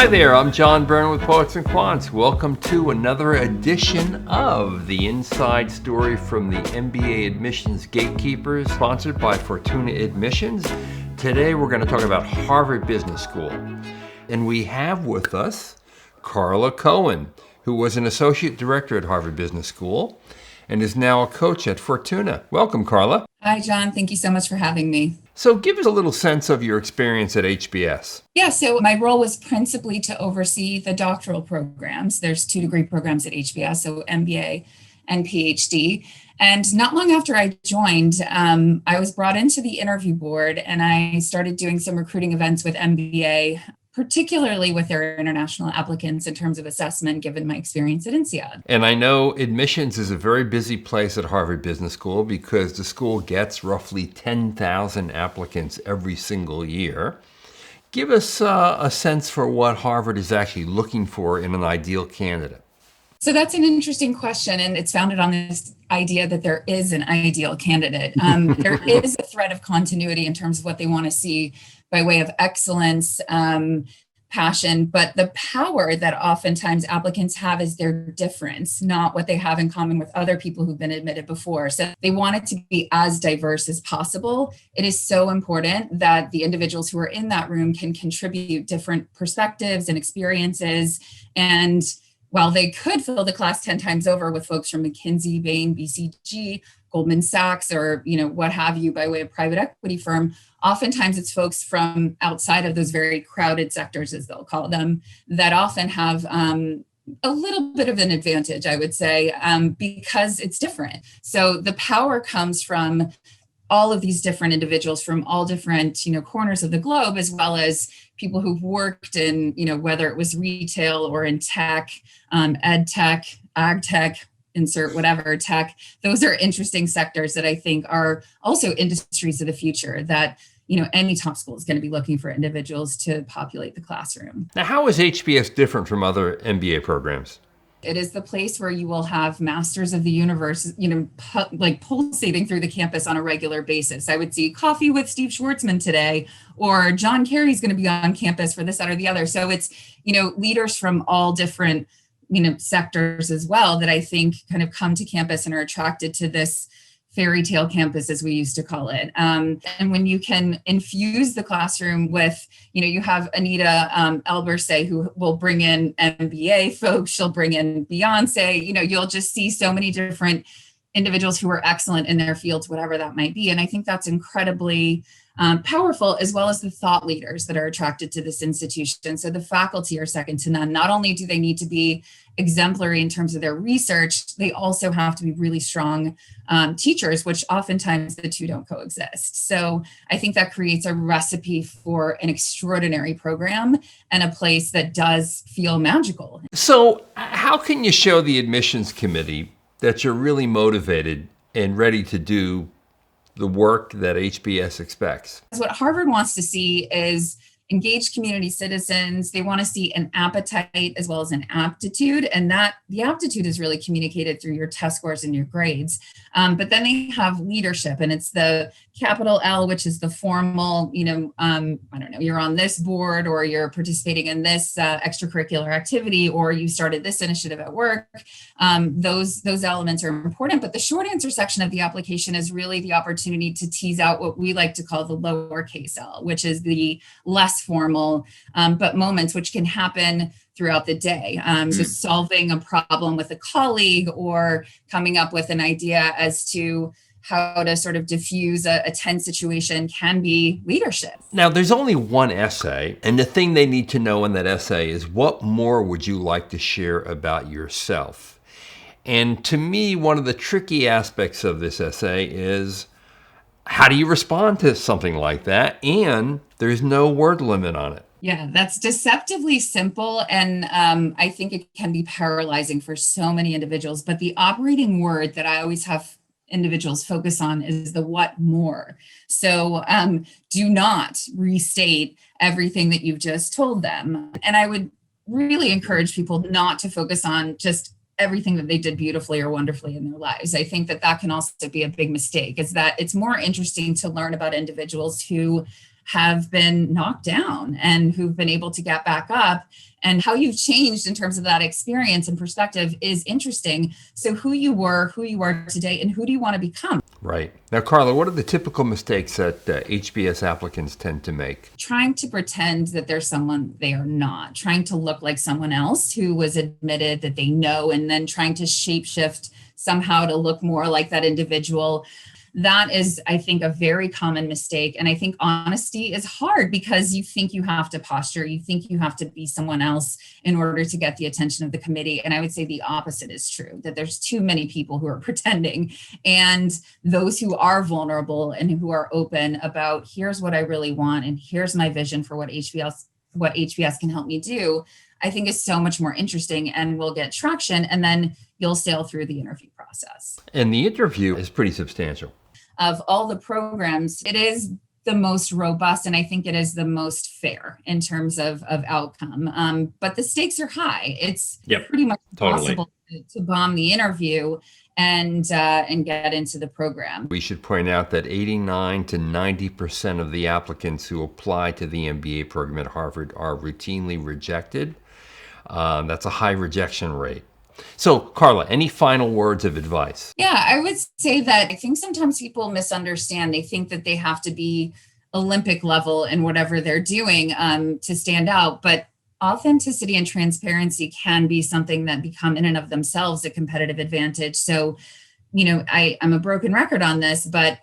Hi there, I'm John Byrne with Poets and Quants. Welcome to another edition of the Inside Story from the MBA Admissions Gatekeepers, sponsored by Fortuna Admissions. Today we're going to talk about Harvard Business School. And we have with us Karla Cohen, who was an associate director at Harvard Business School and is now a coach at Fortuna. Welcome, Karla. Hi, John. Thank you so much for having me. So give us a little sense of your experience at HBS. Yeah, so my role was principally to oversee the doctoral programs. There's 2 degree programs at HBS, so MBA and PhD. And not long after I joined, I was brought into the interview board and I started doing some recruiting events with MBA, particularly with their international applicants in terms of assessment, given my experience at INSEAD. And I know admissions is a very busy place at Harvard Business School because the school gets roughly 10,000 applicants every single year. Give us a sense for what Harvard is actually looking for in an ideal candidate. So that's an interesting question, and it's founded on this idea that there is an ideal candidate. There is a thread of continuity in terms of what they want to see by way of excellence, passion, but the power that oftentimes applicants have is their difference, not what they have in common with other people who've been admitted before. So they want it to be as diverse as possible. It is so important that the individuals who are in that room can contribute different perspectives and experiences. And while they could fill the class 10 times over with folks from McKinsey, Bain, BCG, Goldman Sachs, or what have you by way of private equity firm, oftentimes it's folks from outside of those very crowded sectors, as they'll call them, that often have a little bit of an advantage, I would say, because it's different. So the power comes from all of these different individuals from all different, corners of the globe, as well as people who've worked in, whether it was retail or in tech, ed tech, ag tech, insert whatever tech. Those are interesting sectors that I think are also industries of the future that, any top school is going to be looking for individuals to populate the classroom. Now, how is HBS different from other MBA programs? It is the place where you will have masters of the universe, like pulsating through the campus on a regular basis. I would see coffee with Steve Schwartzman today, or John Kerry's going to be on campus for this, that, or the other. So it's, leaders from all different, sectors as well that I think kind of come to campus and are attracted to this fairy tale campus, as we used to call it. And when you can infuse the classroom with, you have Anita Elbersay, who will bring in MBA folks, she'll bring in Beyonce, you'll just see so many different individuals who are excellent in their fields, whatever that might be. And I think that's incredibly powerful, as well as the thought leaders that are attracted to this institution. So the faculty are second to none. Not only do they need to be exemplary in terms of their research, they also have to be really strong teachers, which oftentimes the two don't coexist. So I think that creates a recipe for an extraordinary program and a place that does feel magical. So how can you show the admissions committee that you're really motivated and ready to do the work that HBS expects? What Harvard wants to see is engaged community citizens. They want to see an appetite as well as an aptitude, and that the aptitude is really communicated through your test scores and your grades. But then they have leadership, and it's the capital L, which is the formal, you're on this board, or you're participating in this extracurricular activity, or you started this initiative at work. Those elements are important, but the short answer section of the application is really the opportunity to tease out what we like to call the lowercase L, which is the less formal, but moments which can happen throughout the day. So solving a problem with a colleague, or coming up with an idea as to how to sort of diffuse a tense situation can be leadership. Now, there's only one essay, and the thing they need to know in that essay is, what more would you like to share about yourself? And to me, one of the tricky aspects of this essay is, how do you respond to something like that? And there's no word limit on it. Yeah, that's deceptively simple. And I think it can be paralyzing for so many individuals. But the operating word that I always have individuals focus on is the what more. So do not restate everything that you've just told them. And I would really encourage people not to focus on just everything that they did beautifully or wonderfully in their lives. I think that can also be a big mistake, is that it's more interesting to learn about individuals who have been knocked down and who've been able to get back up. And how you've changed in terms of that experience and perspective is interesting. So who you were, who you are today, and who do you want to become? Right. Now, Karla, what are the typical mistakes that HBS applicants tend to make? Trying to pretend that they're someone they are not, trying to look like someone else who was admitted that they know, and then trying to shapeshift somehow to look more like that individual. That is, I think, a very common mistake. And I think honesty is hard because you think you have to posture, you think you have to be someone else in order to get the attention of the committee. And I would say the opposite is true, that there's too many people who are pretending. And those who are vulnerable and who are open about, here's what I really want, and here's my vision for what HBS can help me do, I think is so much more interesting and will get traction. And then you'll sail through the interview process. And the interview is pretty substantial. Of all the programs, it is the most robust, and I think it is the most fair in terms of outcome. But the stakes are high. It's pretty much impossible to bomb the interview and get into the program. We should point out that 89 to 90% of the applicants who apply to the MBA program at Harvard are routinely rejected. That's a high rejection rate. So, Karla, any final words of advice? Yeah, I would say that I think sometimes people misunderstand. They think that they have to be Olympic level in whatever they're doing to stand out. But authenticity and transparency can be something that become in and of themselves a competitive advantage. So, I'm a broken record on this, but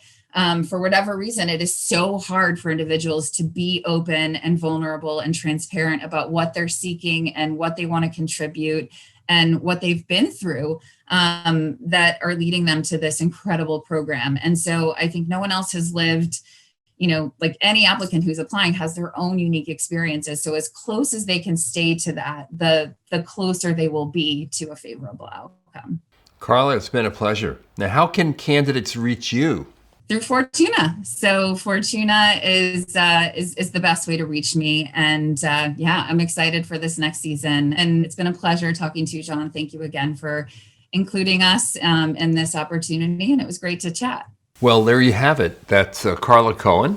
for whatever reason, it is so hard for individuals to be open and vulnerable and transparent about what they're seeking and what they want to contribute and what they've been through that are leading them to this incredible program. And so I think no one else has lived, like any applicant who's applying has their own unique experiences. So as close as they can stay to that, the closer they will be to a favorable outcome. Karla, it's been a pleasure. Now, how can candidates reach you? Through Fortuna. So Fortuna is the best way to reach me. And I'm excited for this next season. And it's been a pleasure talking to you, John. Thank you again for including us in this opportunity. And it was great to chat. Well, there you have it. That's Karla Cohen,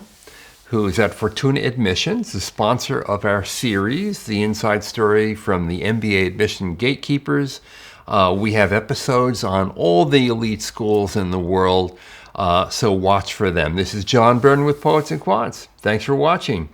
who is at Fortuna Admissions, the sponsor of our series, The Inside Story from the MBA Admission Gatekeepers. We have episodes on all the elite schools in the world. So watch for them. This is John Byrne with Poets and Quants. Thanks for watching.